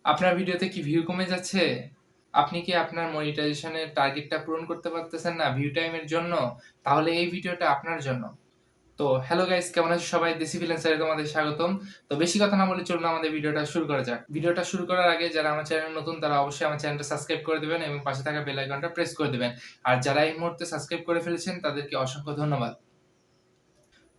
আপনার ভিডিওতে কি ভিউ কমে যাচ্ছে? আপনি কি আপনার মনিটাইজেশনের টার্গেটটা পূরণ করতে পারতেছেন না ভিউ টাইম এর জন্য? তাহলে এই ভিডিওটা আপনার জন্য। তো হ্যালো গাইস, কেমন আছো সবাই? দেশি ফ্রিল্যান্সারে তোমাদের স্বাগতম। তো বেশি কথা না বলে চলুন আমাদের ভিডিওটা শুরু করা যাক। ভিডিওটা শুরু করার আগে যারা আমার চ্যানেলে নতুন তারা অবশ্যই আমার চ্যানেলটা সাবস্ক্রাইব করে দিবেন এবং পাশে থাকা বেল আইকনটা প্রেস করে দিবেন। আর যারা এই মুহূর্তে সাবস্ক্রাইব করে ফেলেছেন তাদেরকে অসংখ্য ধন্যবাদ।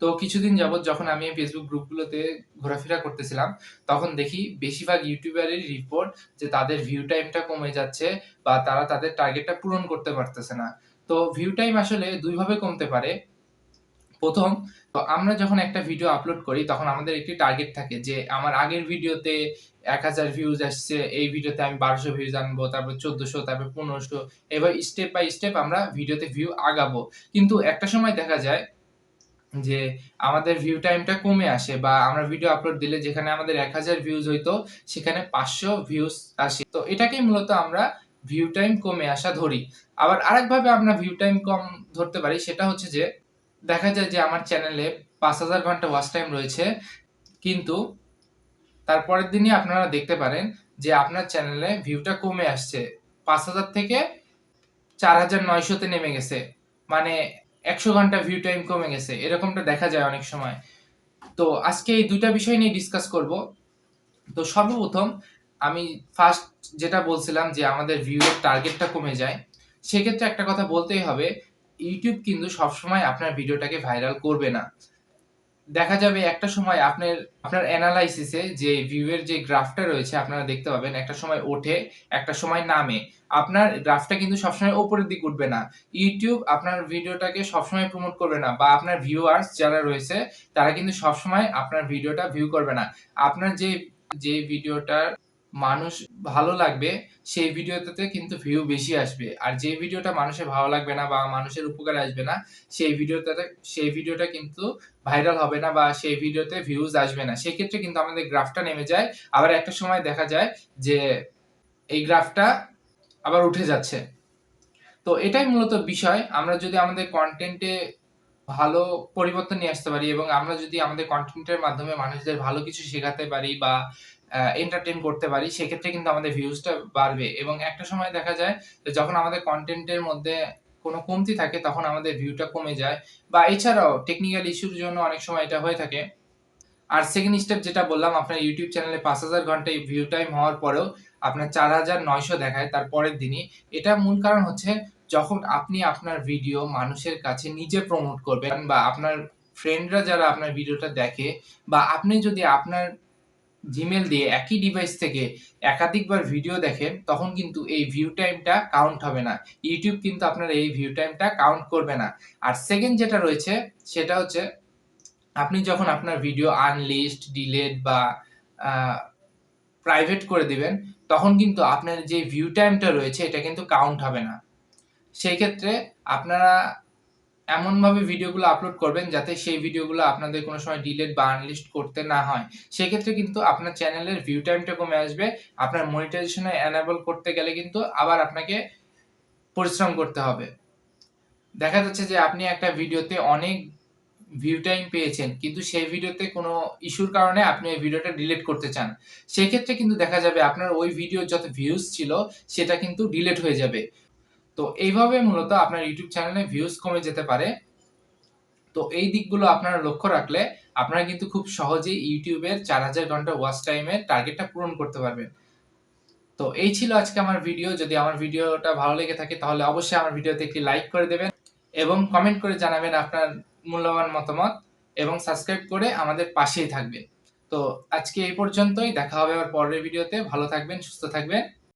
তো কিছুদিন যাবৎ যখন আমি ফেসবুক গ্রুপগুলোতে ঘোরাফেরা করতেছিলাম, তখন দেখি বেশিরভাগ ইউটিউবারেরই রিপোর্ট যে তাদের ভিউ টাইমটা কমে যাচ্ছে বা তারা তাদের টার্গেটটা পূরণ করতে পারতেছে না। তো ভিউ টাইম আসলে ২ ভাবে কমতে পারে। ১ম, তো আমরা যখন একটা ভিডিও আপলোড করি তখন আমাদের একটি টার্গেট থাকে যে আমার আগের ভিডিওতে ১,০০০ ভিউজ আসছে, এই ভিডিওতে আমি ১২০০ ভিউজ আনবো, তারপর ১৪০০, তারপর ১৫০০, এভাবে স্টেপ বাই স্টেপ আমরা ভিডিওতে ভিউ আগাবো। কিন্তু একটা সময় দেখা যায় যে আমাদের ভিউ টাইমটা কমে আসে বা আমরা ভিডিও আপলোড দিলে যেখানে আমাদের ১,০০০ ভিউজ হইতো সেখানে ৫০০ ভিউজ আসে। তো এটাকেই মূলত আমরা ভিউ টাইম কমে আসা ধরি। আবার আরেকভাবে আমরা ভিউ টাইম কম ধরতে পারি, সেটা হচ্ছে যে দেখা যায় যে আমার চ্যানেলে ৫,০০০ ঘন্টা ওয়াচ টাইম রয়েছে। কিন্তু তার পরের দিনই আপনারা দেখতে পারেন যে আপনার চ্যানেলে ভিউটা কমে আসছে। ৫,০০০ থেকে ৪,৯০০ তে নেমে গেছে। মানে ১০০ ঘন্টা ভিউ টাইম কমে গেছে। এরকমটা দেখা যায় অনেক সময়। তো আজকে এই ২ টা বিষয় নিয়ে ডিসকাস করব। তো সর্বপ্রথম আমি ফার্স্ট যেটা বলছিলাম যে আমাদের ভিউ এর টার্গেটটা কমে যায়। সেক্ষেত্রে একটা কথা বলতেই হবে, YouTube কিন্তু সবসময় আপনার ভিডিওটাকে ভাইরাল করবে না। দেখা যাবে একটা সময় আপনার এনালাইসিস এ যে ভিউ এর যে গ্রাফটা রয়েছে আপনারা দেখতে পাবেন একটা সময় ওঠে, একটা সময় নামে। আপনার গ্রাফটা কিন্তু সবসময় উপরের দিকে উঠবে না। YouTube আপনার ভিডিওটাকে সবসময় প্রমোট করবে না বা আপনার ভিউয়ার্স যারা রয়েছে তারা কিন্তু সবসময় আপনার ভিডিওটা ভিউ করবে না। আপনার যে ভিডিওটার মানুষ ভালো লাগবে সেই ভিডিওটাতে কিন্তু ভিউ বেশি আসবে। আর যে ভিডিওটা মানুষের ভালো লাগবে না বা মানুষের উপকারে আসবে না সেই ভিডিওটা কিন্তু ভাইরাল হবে না বা সেই ভিডিওতে ভিউজ আসবে না। সেক্ষেত্রে কিন্তু আমাদের গ্রাফটা নেমে যায়। আবার একটা সময় দেখা যায় যে এই গ্রাফটা আবার উঠে যাচ্ছে। তো এটাই মূলত বিষয়। আমরা যদি আমাদের কনটেন্টে ভালো পরিবর্তন নিয়ে আসতে পারি এবং আমরা যদি আমাদের কনটেন্টের মাধ্যমে মানুষদের ভালো কিছু শেখাতে পারি বা এন্টারটেইন করতে পারি, সেক্ষেত্রে কিন্তু আমাদের ভিউজটা বাড়বে এবং একটা সময় দেখা যায় যে যখন আমাদের কনটেন্টের মধ্যে কোনো কমতি থাকে তখন আমাদের ভিউটা কমে যায় বা এছাড়াও টেকনিক্যাল ইস্যুর জন্য অনেক সময় এটা হয়ে থাকে। আর সেকেন্ড স্টেপ যেটা বললাম, আপনার YouTube চ্যানেলে ৫,০০০ ঘন্টা ভিউ টাইম হওয়ার পরেও আপনার ৪,৯০০ দেখায় তার পরের দিনই। এটার মূল কারণ হচ্ছে যখন আপনি আপনার ভিডিও মানুষের কাছে নিজে প্রমোট করবেন বা আপনার ফ্রেন্ডরা যারা আপনার ভিডিওটা দেখে বা আপনি যদি আপনার Gmail দিয়ে একই ডিভাইস থেকে একাধিকবার ভিডিও দেখেন, তখন কিন্তু এই ভিউ টাইমটা কাউন্ট হবে না। YouTube কিন্তু আপনার এই ভিউ টাইমটা কাউন্ট করবে না। আর সেকেন্ড যেটা রয়েছে সেটা হচ্ছে আপনি যখন আপনার ভিডিও আনলিস্ট, ডিলেট বা আ প্রাইভেট করে দিবেন, তখন কিন্তু আপনার যে ভিউ টাইমটা রয়েছে এটা কিন্তু কাউন্ট হবে না। সেই ক্ষেত্রে আপনারা এমনভাবে ভিডিওগুলো আপলোড করবেন যাতে সেই ভিডিওগুলো আপনাদের কোনো সময় ডিলিট বা আনলিস্ট করতে না হয়। সেক্ষেত্রে কিন্তু আপনার চ্যানেলের ভিউ টাইমটা কমে আসবে। আপনার মনিটাইজেশন এ এনেবল করতে গেলে কিন্তু আবার আপনাকে পরিশ্রম করতে হবে। দেখা যাচ্ছে যে আপনি একটা ভিডিওতে অনেক ভিউ টাইম পেয়েছেন। কিন্তু সেই ভিডিওতে কোনো ইস্যুর কারণে আপনি ওই ভিডিওটা ডিলিট করতে চান। সেক্ষেত্রে কিন্তু দেখা যাবে আপনার ওই ভিডিওর যত ভিউজ ছিল সেটা কিন্তু ডিলিট হয়ে যাবে। তো এইভাবে মূলত আপনার YouTube চ্যানেলে ভিউজ কমে যেতে পারে। তো এই দিকগুলো আপনারা লক্ষ্য রাখলে আপনারা কিন্তু খুব সহজেই YouTube এর ৪,০০০ ঘন্টা ওয়াচ টাইম এর টার্গেটটা পূরণ করতে পারবেন। তো এই ছিল আজকে আমার ভিডিও। যদি আমার ভিডিওটা ভালো লেগে থাকে তাহলে অবশ্যই আমার ভিডিওতে একটি লাইক করে দেবেন এবং কমেন্ট করে জানাবেন আপনার মূল্যবান মতামত এবং সাবস্ক্রাইব করে আমাদের পাশেই থাকবেন। তো আজকে এই পর্যন্তই। দেখা হবে আবার পরের ভিডিওতে। ভালো থাকবেন, সুস্থ থাকবেন।